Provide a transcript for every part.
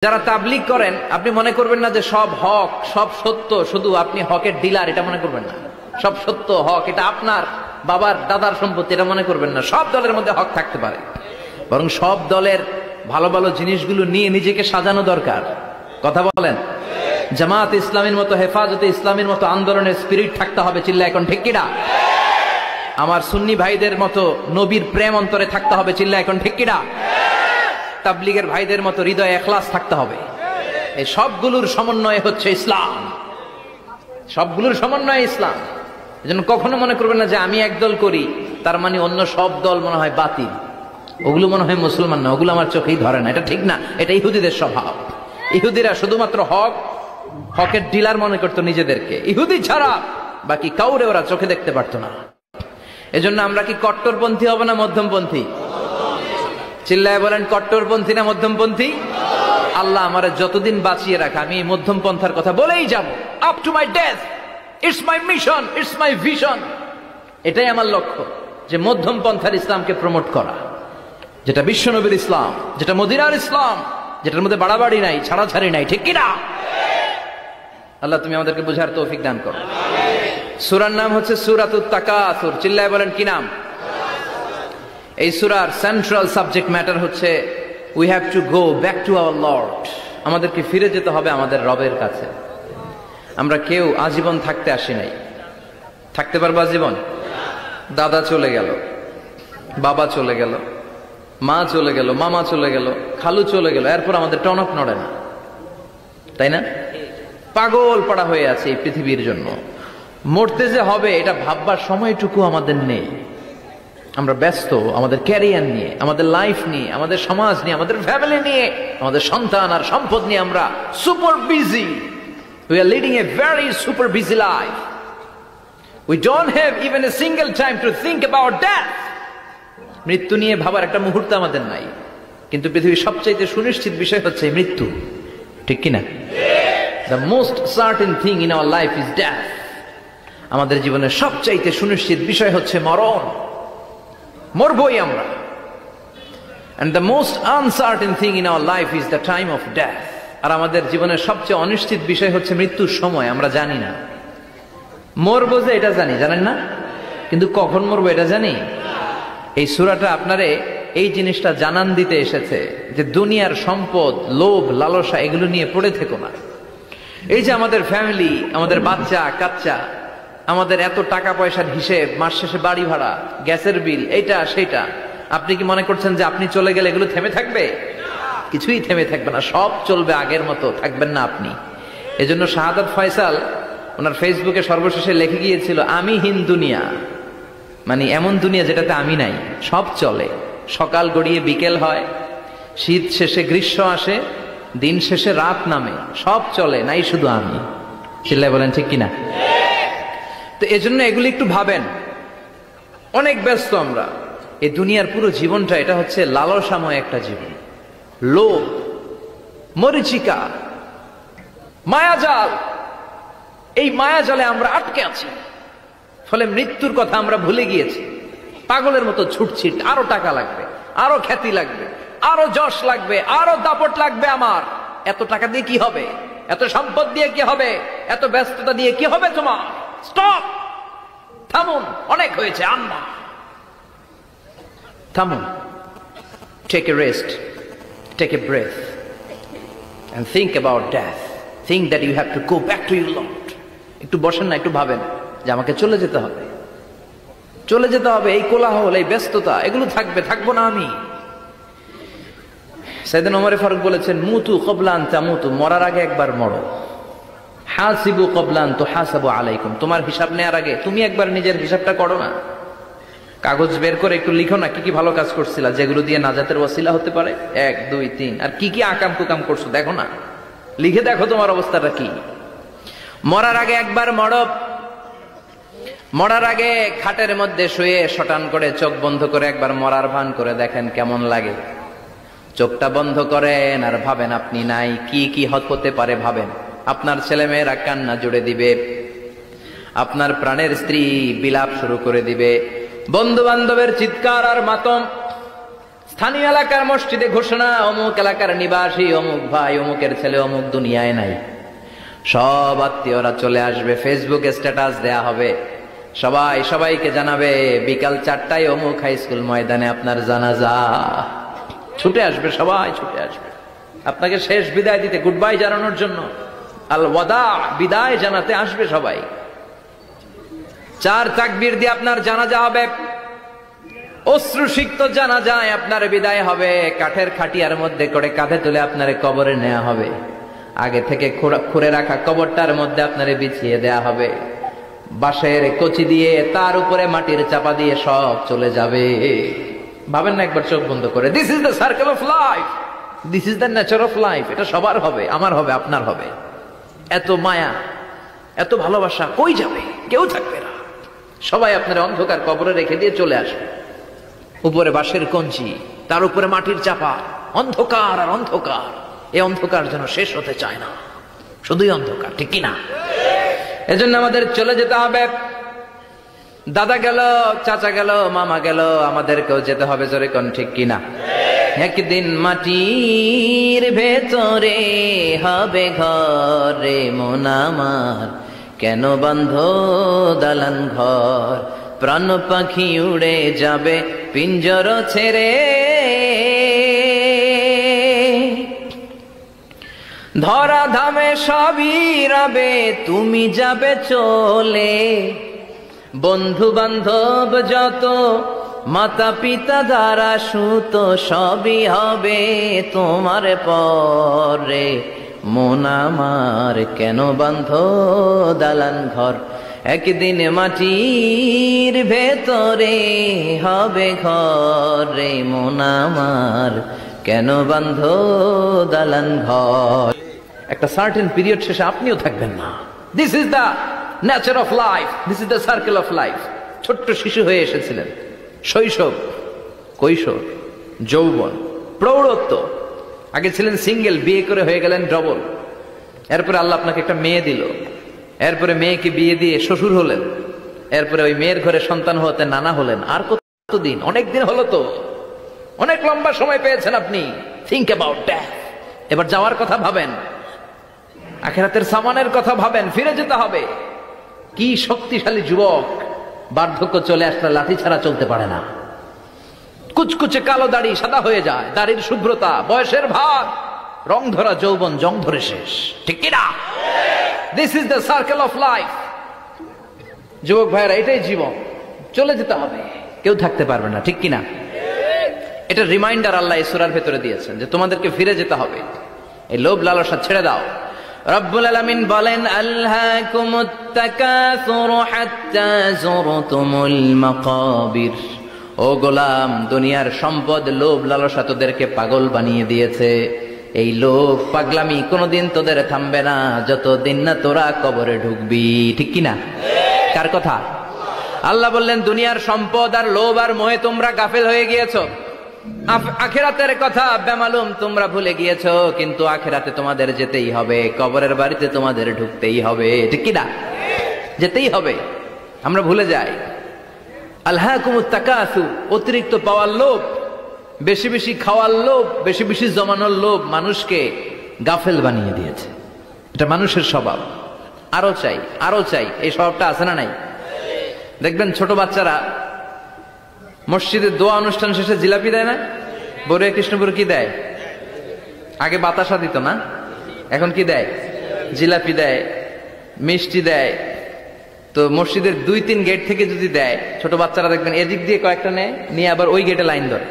যারা তাবলীগ করেন আপনি মনে করবেন না যে সব হক সব সত্য, শুধু আপনি হকের ডিলার এটা মনে করবেন না। সব সত্য হক এটা আপনার বাবার দাদার সম্পত্তি এটা মনে করবেন না। সব দলের মধ্যে হক থাকতে পারে, বরং সব দলের ভালো ভালো জিনিসগুলো নিয়ে নিজেকে সাজানো দরকার। কথা বলেন। জামাত ইসলামের মতো, হেফাজতে ইসলামের মতো আন্দোলনের স্পিরিট থাকতে হবে। চিল্লা এখন ঠিক কিনা? আমার সুন্নি ভাইদের মতো নবীর প্রেম অন্তরে থাকতে হবে। চিল্লা এখন ঠিক কিনা? তাবলীগের ভাইদের মতো হৃদয়ে ইখলাস থাকতে হবে। এই সবগুলোর সমন্বয় হচ্ছে ইসলাম, সবগুলোর সমন্বয় ইসলাম। এজন্য কখনো মনে করবেন না যে আমি একদল করি তার মানে অন্য সব দল মনে হয় বাতিল, ওগুলো মনে হয় মুসলমান না, ওগুলো আমার চোখেই ধরে না। এটা ঠিক না, এটা ইহুদিদের স্বভাব। ইহুদিরা শুধুমাত্র হকের ডিলার মনে করতো নিজেদেরকে। ইহুদি ছাড়া বাকি কাউরে ওরা চোখে দেখতে পারতো না। এজন্য আমরা কি কট্টরপন্থী হব না মধ্যমপন্থী? চিল্লায় বলেন, কট্টরপন্থী না মধ্যমপন্থী? আল্লাহ আমারে যতদিন বাঁচিয়ে রাখা আমি এই মধ্যম পন্থার কথা বলেই যাব, up to my death. It's my mission, it's my vision. এটাই আমার লক্ষ্য, যে মধ্যম পন্থার ইসলামকে প্রমোট করা, যেটা বিশ্বনবীর ইসলাম, যেটা মদিনার ইসলাম, যেটার মধ্যে বাড়াবাড়ি নাই, ছাড়াছাড়ি নাই। ঠিক কিনা? আল্লাহ তুমি আমাদেরকে বুঝার তৌফিক দান করো। সূরার নাম হচ্ছে সূরাতুত তাকাসুর। চিল্লায় বলেন কি নাম? এই সূরার সেন্ট্রাল সাবজেক্ট ম্যাটার হচ্ছে we have to go back to our Lord. আমাদেরকে ফিরে যেতে হবে আমাদের রবের কাছে। আমরা কেউ আজীবন থাকতে আসি নাই। থাকতে পারবো আজীবন? দাদা চলে গেল, বাবা চলে গেল, মা চলে গেল, মামা চলে গেল, খালু চলে গেল, এরপর আমাদের টনক নড়ে না, তাই না? পাগল পাড়া হয়ে আছে এই পৃথিবীর জন্য। মরতে যে হবে এটা ভাববার সময়টুকু আমাদের নেই। আমরা ব্যস্ত আমাদের ক্যারিয়ার নিয়ে, আমাদের লাইফ নিয়ে, আমাদের সমাজ নিয়ে, আমাদের ফ্যামিলি নিয়ে, আমাদের সন্তান আর সম্পদ নিয়ে আমরা super busy. We are leading a very super busy life. We don't have even a single time to think about death. মৃত্যু নিয়ে ভাবার একটা মুহূর্ত আমাদের নাই। কিন্তু পৃথিবীর সবচাইতে সুনিশ্চিত বিষয় হচ্ছে মৃত্যু। ঠিক কিনা? The most certain thing in our life is death. আমাদের জীবনের সবচাইতে সুনিশ্চিত বিষয় হচ্ছে মরণ। মরবই আমরা। And the most uncertain thing in our life is the time of death. আর আমাদের জীবনের সবচেয়ে অনিশ্চিত বিষয় হচ্ছে মৃত্যুর সময়। আমরা জানি না। মরবো যে এটা জানি, জানেন না? কিন্তু কখন মরবো এটা জানি? এই সূরাটা আপনারে এই জিনিসটা জানান দিতে এসেছে যে দুনিয়ার সম্পদ, লোভ, লালসা এগুলো নিয়ে পড়ে থেকো না। এই যে আমাদের ফ্যামিলি, আমাদের বাচ্চা কাচ্চা, আমাদের এত টাকা পয়সার হিসেব, মাস শেষে বাড়ি ভাড়া, গ্যাসের বিল, এইটা সেটা, আপনি কি মনে করছেন যে আপনি চলে গেলে এগুলো থেমে থাকবে? কিছুই থেমে থাকবে না, সব চলবে আগের মতো, থাকবেন না আপনি। এজন্য শাহাদাত ফয়সাল ওনার ফেসবুকে সর্বশেষে লিখে গিয়েছিল, আমি হীন দুনিয়া, মানে এমন দুনিয়া যেটাতে আমি নাই। সব চলে, সকাল গড়িয়ে বিকেল হয়, শীত শেষে গ্রীষ্ম আসে, দিন শেষে রাত নামে, সব চলে, নাই শুধু আমি। চিল্লায় বলেন ঠিক কিনা? তো এজন্য এগুলি একটু ভাবেন। অনেক ব্যস্ত আমরা। এই দুনিয়ার পুরো জীবনটা এটা হচ্ছে লালসাময় একটা জীবন। লোভ, মরিচিকা, মায়াজাল, এই মায়াজালে আমরা আটকে আছি। ফলে মৃত্যুর কথা আমরা ভুলে গিয়েছি। পাগলের মতো ছুটছি, আরো টাকা লাগবে, আরো খ্যাতি লাগবে, আরো যশ লাগবে, আরো দাপট লাগবে আমার। এত টাকা দিয়ে কি হবে? এত সম্পদ দিয়ে কি হবে? এত ব্যস্ততা দিয়ে কি হবে তোমার? স্টপ, থামুন, অনেক হয়েছে, আম্মা থামুন। Take a rest, take a breath and think about death. Think that you have to go back to your Lord. একটু বসেন না, একটু ভাবেন যে আমাকে চলে যেতে হবে, চলে যেতে হবে। এই কোলাহল, এই ব্যস্ততা এগুলো থাকবে, থাকবো না আমি। সাইয়েদনা ওমর ফারুক বলেছেন, মুতু ক্বাবলা আন তামুতু, মরার আগে একবার মরো। হাসিবু ক্বাবলা আন তুহাসাবু আলাইকুম, তোমার হিসাব নেওয়ার আগে তুমি একবার নিজের হিসাবটা করো না। কাগজ বের করে একটু লিখো না, কি কি ভালো কাজ করছিলা, যেগুলো দিয়ে নাজাতের ওয়াসিলা হতে পারে, 1 2 3, আর কি কি আকাম কুকাম করছো দেখো না, লিখে দেখো তোমার অবস্থাটা কি। মরার আগে একবার মরো। মরার আগে খাটের মধ্যে শুয়ে শটান করে চোখ বন্ধ করে একবার মরার ভান করে দেখেন কেমন লাগে। চোখটা বন্ধ করেন আর ভাবেন আপনি নাই, কি কি হতে পারে ভাবেন। আপনার ছেলে মেয়েরা কান্না জুড়ে দিবে, আপনার প্রাণের স্ত্রী বিলাপ শুরু করে দিবে, বন্ধু বান্ধবের চিৎকার আর মাতম, স্থানীয় এলাকার মসজিদে ঘোষণা, অমুক এলাকার নিবাসী অমুক ভাই অমুকের ছেলে অমুক দুনিয়ায় নাই। সব আত্মীয়রা চলে আসবে, ফেসবুকে স্ট্যাটাস দেয়া হবে, সবাই সবাইকে জানাবে বিকাল 4টায় অমুক হাই স্কুল ময়দানে আপনার জানাজা। ছুটে আসবে, সবাই ছুটে আসবে আপনাকে শেষ বিদায় দিতে, গুড বাই জানানোর জন্য, আল ওয়াদা, বিদায় জানাতে আসবে সবাই। 4 তাকবীর দিয়ে আপনার জানাজা হবে, অশ্রুসিক্ত জানাজায় আপনার বিদায় হবে। কাঠের খাটিয়ার মধ্যে করে কাঁধে তুলে আপনারে কবরে নেওয়া হবে। আগে থেকে খুঁড়ে রাখা কবরটার মধ্যে আপনারে বিছিয়ে দেয়া হবে। বাঁশের কচি দিয়ে তার উপরে মাটির চাপা দিয়ে সব চলে যাবে। ভাবেন না একবার চোখ বন্ধ করে, this is the circle of life, this is the nature of life. এটা সবার হবে, আমার হবে, আপনার হবে। এত মায়া, এত ভালোবাসা কই যাবে? কেউ থাকবে না। সবাই আপনার অন্ধকার কবরে রেখে দিয়ে চলে আসবে। উপরে বাঁশের কঞ্চি, তার উপরে মাটির চাপা, অন্ধকার আর অন্ধকার। এই অন্ধকার যেন শেষ হতে চায় না, শুধুই অন্ধকার, ঠিক কিনা? এজন্য আমাদের চলে যেতে হবে। দাদা গেল, চাচা গেল, মামা গেল, আমাদেরকেও যেতে হবে, জোরে কোন ঠিক কিনা? একদিন মাটির ভেতরে হবে ঘর রে মন আমার, কেন বন্ধ দালান ঘর, প্রাণ পাখি উড়ে যাবে পিঞ্জর ছেড়ে, ধরা ধামে সবই রবে তুমি যাবে চলে, বন্ধু বান্ধব যত মাতা পিতা দ্বারা সুত সবই হবে তোমার পরে, মন আমার কেন বান্ধ দালান ঘর, একদিন মাটির ভেতরে হবে ঘর রে মন আমার, কেন বান্ধ দালান ঘর। একটা সার্টেন পিরিয়ড শেষে আপনিও থাকবেন না। This is the nature of life, this is the circle of life. ছোট্ট শিশু হয়ে এসেছিলেন, শৈশব, কৈশোর, যৌবন, প্রৌঢ়ত্ব। আগে ছিলেন সিঙ্গেল, বিয়ে করে হয়ে গেলেন ডবল। এরপরে আল্লাহ আপনাকে একটা মেয়ে দিল, এরপরে মেয়েকে বিয়ে দিয়ে শ্বশুর হলেন, এরপরে ওই মেয়ের ঘরে সন্তান হতে নানা হলেন। আর কতদিন? অনেক দিন হলো তো, অনেক লম্বা সময় পেয়েছেন আপনি। Think about that. এবার যাওয়ার কথা ভাবেন, আখিরাতের সামানের কথা ভাবেন, ফিরে যেতে হবে। কি শক্তিশালী যুবক, বার্ধক্য চলে আসলে লাঠি ছাড়া চলতে পারে না। কুচকুচে কালো দাড়ি সাদা হয়ে যায়, দাড়ির শুভ্রতা, বয়সের ভার, রং ধরা যৌবন জং ধরে শেষ, ঠিক কিনা? This is the circle of life. যুবক ভাইরা, এটাই জীবন, চলে যেতে হবে, কেউ থাকতে পারবে না, ঠিক কিনা? এটা রিমাইন্ডার আল্লাহ এই সূরার ভেতরে দিয়েছেন যে তোমাদেরকে ফিরে যেতে হবে। এই লোভ লালসা ছেড়ে দাও। রব্বুল আলামিন বলেন, আলহাকুমুত তাকাসুরু হাত্তা যুরতুমুল মাকাবির। ও গোলাম, দুনিয়ার সম্পদ, লোভ লালসা তোদেরকে পাগল বানিয়ে দিয়েছে। এই লোভ পাগলামি কোনোদিন তোদের থামবে না যতদিন না তোরা কবরে ঢুকবি, ঠিক কিনা? কার কথা? আল্লাহ বললেন, দুনিয়ার সম্পদ আর লোভ আর মোহে তোমরা গাফেল হয়ে গিয়েছো। আখিরাতের কথা বেমালুম তোমরা ভুলে গিয়েছো। কিন্তু আখিরাতে তোমাদের যেতেই হবে, কবরের বাড়িতে তোমাদের ঢুকতেই হবে, ঠিক কিনা? যেতেই হবে, আমরা ভুলে যাই। আলহাকুমুত তাকাসুর, অতিরিক্ত পাওয়ার লোভ, বেশি বেশি খাওয়ার লোভ, বেশি বেশি জমানোর লোভ মানুষকে গাফেল বানিয়ে দিয়েছে। এটা মানুষের স্বভাব। আরো চাই, আরো চাই, এই স্বভাবটা আছে না নাই? দেখবেন ছোট বাচ্চারা মসজিদে দোয়া অনুষ্ঠান শেষে জিলাপি দেয় না? বড়ুয়া কৃষ্ণপুর কি দেয়? আগে বাতাসা দিত না, এখন কি দেয়? জিলাপি দেয়, মিষ্টি দেয়। তো মসজিদের 2-3 গেট থেকে যদি দেয়, ছোট বাচ্চারা দেখবেন এদিক দিয়ে কয়েকটা নেয়, নিয়ে আবার ওই গেটে লাইন ধরে।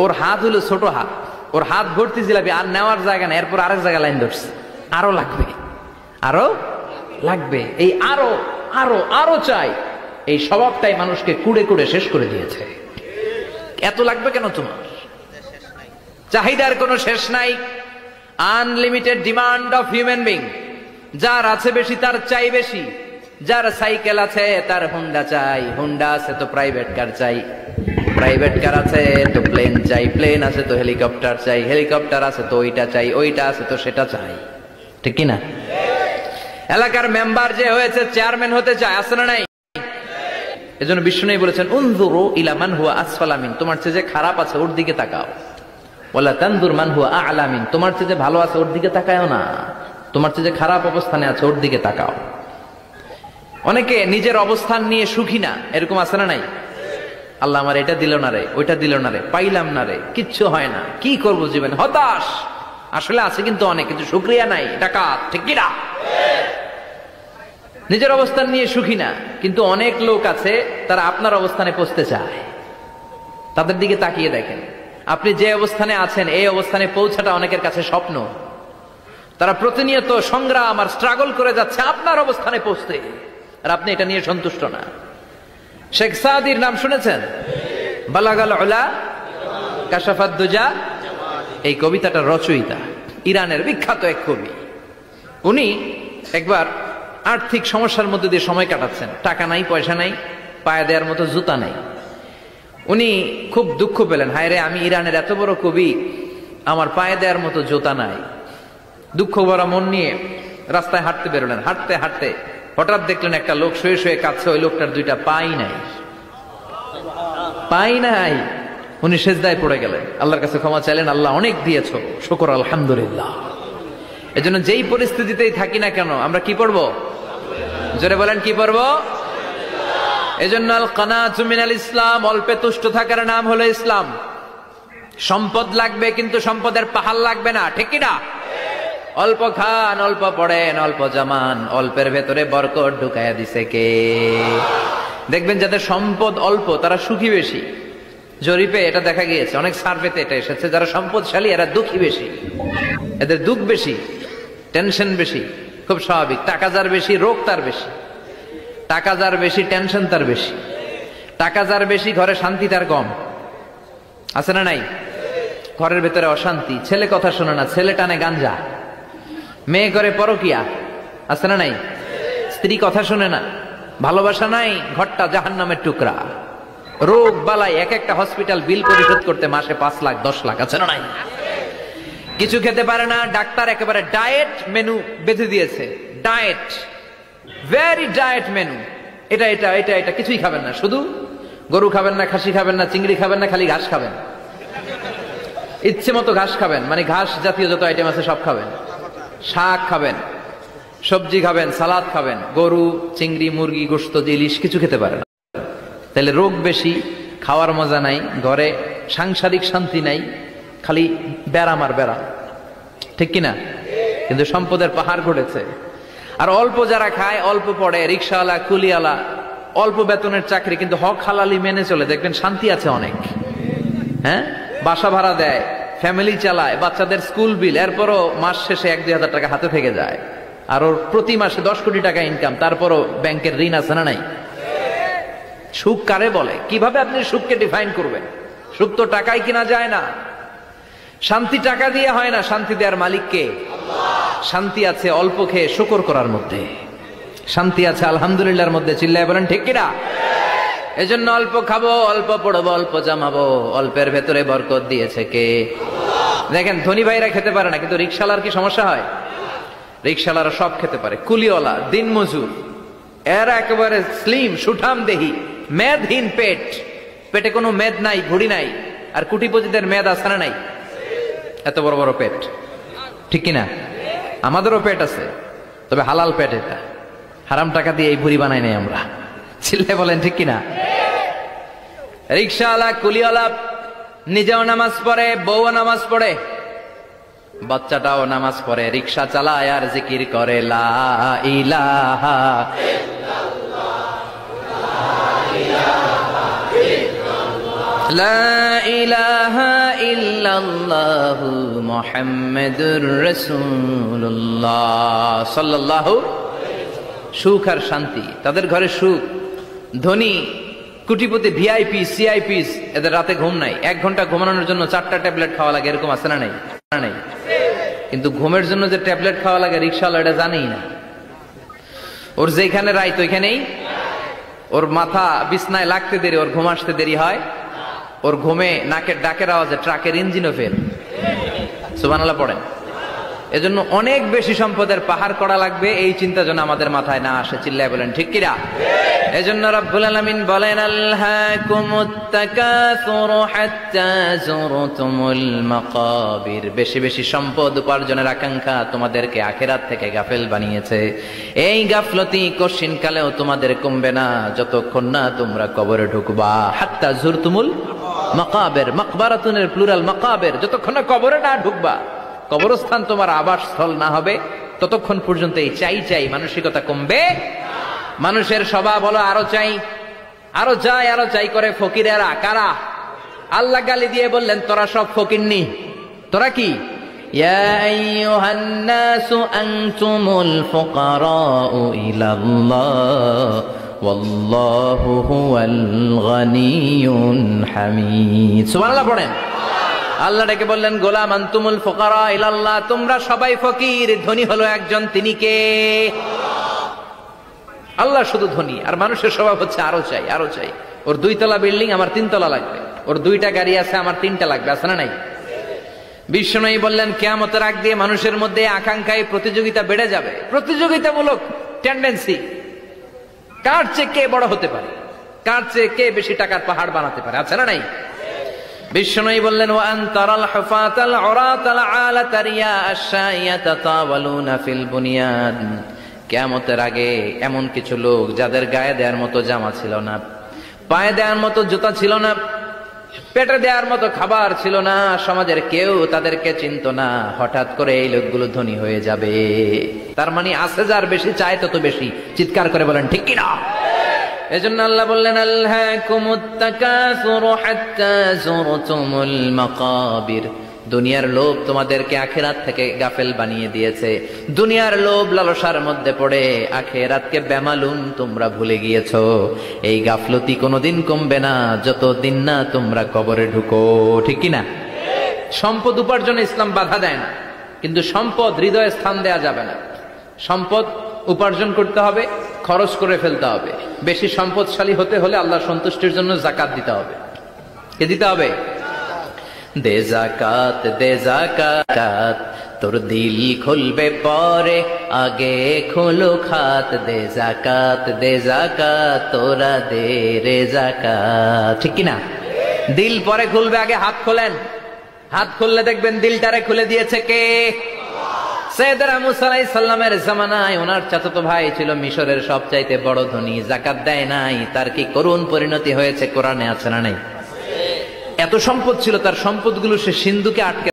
ওর হাত হলো ছোট হাত, ওর হাত ভর্তি জিলাপি, আর নেওয়ার জায়গা না, এরপর আরেক জায়গায় লাইন ধরছে, আরো লাগবে, আরো লাগবে, এই আরো আরো আরো চাই। এই স্বভাবটাই মানুষকে কুড়ে কুড়ে শেষ করে দিয়েছে। এত লাগবে কেন তোমার? চাহিদার কোনো শেষ নাই। Unlimited demand of human being. যার আছে বেশি তার চাই বেশি। যার সাইকেল আছে তার হুন্ডা চাই, হুন্ডা আছে তো প্রাইভেট কার চাই, প্রাইভেট কার আছে তো প্লেন চাই, প্লেন আছে তো হেলিকপ্টার চাই, হেলিকপ্টার আছে তো ওইটা চাই, ওইটা আছে তো সেটা চাই, ঠিক কিনা? এলাকার মেম্বার যে হয়েছে চেয়ারম্যান হতে চায়, আছে না নাই? এজন্য বিষ্ণু বলেছেন উনজুরু ইলা মান হুয়া আসফালা মিন, তোমার চেয়ে যে খারাপ আছে ওর দিকে তাকাও। ওয়ালা তানজুর মান হুয়া আ'লা মিন, তোমার চেয়ে যে ভালো আছে ওর দিকে তাকায়ও না, তোমার চেয়ে যে খারাপ অবস্থানে আছে ওর দিকে তাকাও। অনেকে নিজের অবস্থান নিয়ে সুখী না, এরকম আছে না নাই? আল্লাহ আমার এটা দিল না রে, ওইটা দিল না রে, পাইলাম না রে, কিচ্ছু হয় না, কি করব জীবনে, হতাশ। আসলে আছে কিন্তু অনেক, কিন্তু শুকরিয়া নাই, ডাকাত, ঠিক কি না? নিজের অবস্থান নিয়ে সুখী না, কিন্তু অনেক লোক আছে তারা আপনার অবস্থানে পৌঁছতে চায়। তাদের দিকে তাকিয়ে দেখেন, আপনি যে অবস্থানে আছেন এই অবস্থানে পৌঁছাটা অনেকের কাছে স্বপ্ন। তারা প্রতিনিয়ত সংগ্রাম আর স্ট্রাগল করে যাচ্ছে আপনার অবস্থানে পৌঁছতে, আর আপনি এটা নিয়ে সন্তুষ্ট না। শেখ সাদির নাম শুনেছেন? বালাগাল উলা কাশাফাত দুজা, এই কবিতাটার রচয়িতা ইরানের বিখ্যাত এক কবি। উনি একবার আর্থিক সমস্যার মধ্যে দিয়ে সময় কাটাচ্ছেন, টাকা নাই, পয়সা নাই, পায়ে দেওয়ার মতো জুতা নাই। উনি খুব দুঃখ পেলেন, হায় রে, আমি ইরানের এত বড় কবি, আমার পায়ে দেওয়ার মতো জুতা নাই। দুঃখ ভরা মন নিয়ে রাস্তায় হাঁটতে বেরোলেন। হাঁটতে হাঁটতে হঠাৎ দেখলেন একটা লোক শুয়ে শুয়ে কাঁদছে, ওই লোকটার দুইটা পাই নাই, পাই নাই। উনি সেজদায় পড়ে গেলেন, আল্লাহর কাছে ক্ষমা চাইলেন, আল্লাহ অনেক দিয়েছো, শুকর আলহামদুলিল্লাহ। এজন্য যেই পরিস্থিতিতেই থাকি না কেন আমরা কি পড়বো? জোরে বলেন, কি পড়বো? এজন্য আল কানাতু মিনাল ইসলাম, অল্পে তুষ্ট থাকার নাম হলো ইসলাম। সম্পদ লাগবে কিন্তু সম্পদের পাহাড় লাগবে না, ঠিক কি না? অল্প খান, অল্প পড়েন, অল্প জামান, অল্পের ভেতরে বরকত ঢুকাইয়া দিছে কে? দেখবেন যাদের সম্পদ অল্প তারা সুখী বেশি। জরিপে এটা দেখা গিয়েছে, অনেক সার্ভেতে এটা এসেছে, যারা সম্পদশালী এরা দুঃখী বেশি, এদের দুঃখ বেশি, টেনশন বেশি। খুব স্বাভাবিক, টাকা যার বেশি রোগ তার বেশি, টাকা যার বেশি টেনশন তার বেশি, টাকা যার বেশি ঘরে শান্তি তার কম। আছে না নাই? ঘরের ভেতরে অশান্তি, ছেলে কথা শোনে না, ছেলে টানে গাঞ্জা, মেয়ে করে পরকিয়া, আছে না নাই? স্ত্রী কথা শোনে না, ভালোবাসা নাই, ঘরটা জাহান্নামের টুকরা। রোগ বালাই, এক একটা হসপিটাল বিল পরিশোধ করতে মাসে 5 লাখ 10 লাখ, আছে না নাই? কিছু খেতে পারে না, ডাক্তার একেবারে ডায়েট মেনু বেঁধে দিয়েছে, ডায়েট, ভেরি ডায়েট মেনু, এটা এটা এটা এটা কিছুই খাবেন না, শুধু গরু খাবেন না, খাসি খাবেন না, চিংড়ি খাবেন না, খালি ঘাস খাবেন, ইচ্ছে মতো ঘাস খাবেন, মানে ঘাস জাতীয় যত আইটেম আছে সব খাবেন, শাক খাবেন, সবজি খাবেন, সালাদ খাবেন, গরু, চিংড়ি, মুরগি, গোশত, ইলিশ কিছু খেতে পারে না। তাহলে রোগ বেশি, খাওয়ার মজা নাই, ঘরে সাংসারিক শান্তি নাই, খালি ব্যারাম আর ব্যারাম, ঠিক কিনা? কিন্তু সম্পদের পাহাড় ঘটেছে। আর অল্প যারা খায়, অল্প পড়ে, রিক্সাওয়ালা, কুলিওয়ালা, অল্প বেতনের চাকরি, কিন্তু হক হালালি মেনে চলে, দেখবেন শান্তি আছে অনেক। হ্যাঁ, বাসা ভাড়া দেয়, ফ্যামিলি চালায়, বাচ্চাদের স্কুল বিল, এরপরও মাস শেষে 1-2 হাজার টাকা হাতে থেকে যায়। আর ওর প্রতি মাসে 10 কোটি টাকা ইনকাম, তারপরও ব্যাংকের ঋণ আছে না নাই? সুখ কারে বলে? কিভাবে আপনি সুখকে ডিফাইন করবেন? সুখ তো টাকায় কিনা যায় না, শান্তি টাকা দিয়ে হয় না, শান্তি দেওয়ার মালিক কে? শান্তি আছে অল্প খেয়ে শুকর করার মধ্যে, শান্তি আছে আলহামদুলিল্লাহর মধ্যে, চিল্লায় বলেন ঠিক কিনা? এজন্য অল্প খাবো, অল্প পড়বো, অল্প জামাবো, অল্পের ভেতরে বরকত দিয়েছে কে? দেখেন ধনী ভাইরা খেতে পারে না, কিন্তু রিক্সাওয়ালার কি সমস্যা হয়? রিক্সাওয়ালারা সব খেতে পারে, কুলিওয়ালা, দিনমজুর, এরা একেবারে স্লিম সুঠাম দেহি, মেদহীন পেট, পেটে কোনো মেদ নাই, ভুড়ি নাই। আর কুটিপতিদের মেদ আছে না নাই? এত বড় বড় পেট, ঠিক কিনা? আমাদেরও পেট আছে, তবে হালাল পেট, এটা হারাম টাকা দিয়ে এই ভুড়ি বানাই নাই আমরা, চিল্লে বলেন ঠিক কিনা? রিক্সাওয়ালা, কুলিওয়ালা নিজেও নামাজ পড়ে, বউও নামাজ পড়ে, বাচ্চাটাও নামাজ পড়ে, রিক্সা চালায় আর জিকির করে লা ইলাহা লা ইলাহা ইল্লাল্লাহু মুহাম্মাদুর রাসূলুল্লাহ সাল্লাল্লাহু। সুখ আর শান্তি, তাদের ঘরে সুখ। ধনী কোটিপতি, ভিআইপি, সিআইপিস, এদের রাতে ঘুম নাই, 1 ঘন্টা ঘুমানোর জন্য 4টা ট্যাবলেট খাওয়া লাগে, এরকম আছে না নাই? নাই। কিন্তু ঘুমের জন্য যে ট্যাবলেট খাওয়া লাগে রিক্সাওয়ালা এটা জানেই না। ওর যেখানে রাইত ওইখানেই, ওর মাথা বিছনায় লাগতে দেরি, ওর ঘুম আসতে দেরি হয়, ওর ঘুমে নাকের ডাকের আওয়াজে ট্রাকের ইঞ্জিনও ফেল। সুবহানাল্লাহ পড়েন। এজন্য অনেক বেশি সম্পদের পাহাড় করা লাগবে, এই চিন্তা যেন আমাদের মাথায় না আসে, চিল্লায় বলেন ঠিক কিনা? এজন্য রব্বুল আলামিন বলেন আল্হাকুমুত তাকাসুরু হাত্তা যুরতুমুল মাকাবির। বেশি বেশি সম্পদ উপার্জনের আকাঙ্ক্ষা তোমাদেরকে আখিরাত থেকে গাফেল বানিয়েছে। এই গাফলতি কশিনকালেও তোমাদের কমবে না যতক্ষণ না তোমরা কবরে ঢুকবা। হাত্তা যুরতুমুল মাকাবির, মাকবারাতুনের প্লুরাল মাকাবির, যতক্ষণ না কবরে না ঢুকবা, কবরস্থান তোমার আবাসস্থল না হবে, ততক্ষণ পর্যন্ত এই চাই চাই মানসিকতা কমবে। মানুষের স্বভাব হলো আরো চাই, আরো চাই, আরো চাই করে। ফকিরেরা কারা? আল্লাহ গালি দিয়ে বললেন তোরা সব ফকিরনি। তোরা কি? ইয়া আইয়ুহান নাসু আনতুমুল ফুকারাউ ইলাল্লাহ ওয়াল্লাহু হুয়াল গানিয়ুল হামিদ। সুবহানাল্লাহ পড়েন। আল্লাহ ডেকে বললেন গোলাম আনতুমুল ফুকারা ইলাল্লাহ, তোমরা সবাই ফকির, ধনী হলো একজন, তিনি কে? আল্লাহ শুধু ধনী। আর মানুষের স্বভাব হচ্ছে আরো চাই, আরো চাই। ওর 2 তলা বিল্ডিং, আমার 3 তলা লাগবে। ওর 2টা গাড়ি আছে, আমার 3টা লাগবে। আছে না নাই? বিশ্বনবী বললেন কিয়ামতের আগ দিয়ে মানুষের মধ্যে আকাঙ্ক্ষায় প্রতিযোগিতা বেড়ে যাবে, প্রতিযোগিতামূলক টেন্ডেন্সি। কার চেয়ে কে বড় হতে পারে, কার চেয়ে কে বেশি টাকার পাহাড় বানাতে পারে। আছে না নাই? বিশ্বনবী বললেন ওয়া আনতারাল হুফাতাল উরাতাল আলাতা রিয়া আশ-শাইয়াতা তাওয়ালুনা ফিল বুনিয়ান। কিয়ামতের আগে এমন কিছু লোক যাদের গায়ে দেওয়ার মতো জামা ছিল না, পায়ে দেওয়ার মতো জুতা ছিল না, পেটে দেওয়ার মতো খাবার ছিল না, সমাজের কেউ তাদেরকে চিনত না। হঠাৎ করে এই লোকগুলো ধনী হয়ে যাবে। তার মানে আছে যার বেশি চায় তত বেশি। চিৎকার করে বলেন ঠিক কিনা? এজন্য আল্লাহ বললেন আলহাকুমুত তাকাসুরু হাত্তা যুরতুমুল মাকাবির। দুনিয়ার লোভ তোমাদেরকে আখিরাত থেকে গাফেল বানিয়ে দিয়েছে। দুনিয়ার লোভ লালসার মধ্যে পড়ে আখিরাতকে বেমালুম তোমরা ভুলে গিয়েছো। এই গাফলতি কোনোদিন কমবে না যতদিন না তোমরা কবরে ঢুকো। ঠিক কিনা? সম্পদ উপার্জনে ইসলাম বাধা দেয় না, কিন্তু সম্পদ হৃদয়ে স্থান দেয়া যাবে না। সম্পদ উপার্জন করতে হবে, খরচ করে ফেলতে হবে। বেশি সম্পদশালী হতে হলে আল্লাহর সন্তুষ্টির জন্য যাকাত দিতে হবে। কে দিতে হবে? দে যাকাত, দে যাকাত, তোর দিল খুলবে পরে, আগে খোলো খাত। দে যাকাত, দে যাকাত, তোরা দে রে যাকাত। ঠিক কিনা? দিল পরে খুলবে, আগে হাত খোলেন। হাত খুললে দেখবেন দিলটারে খুলে দিয়েছে কে? সাইয়েদনা মুসা আলাইহিস সালামের জামানায় ওনার চাচাতো ভাই ছিল মিশরের সবচাইতে বড় ধনী, যাকাত দেয় নাই। তার কি করুণ পরিণতি হয়েছে কোরআনে আছে না নাই? এত সম্পদ ছিল, তার সম্পদগুলো সে সিন্ধুকে আটকে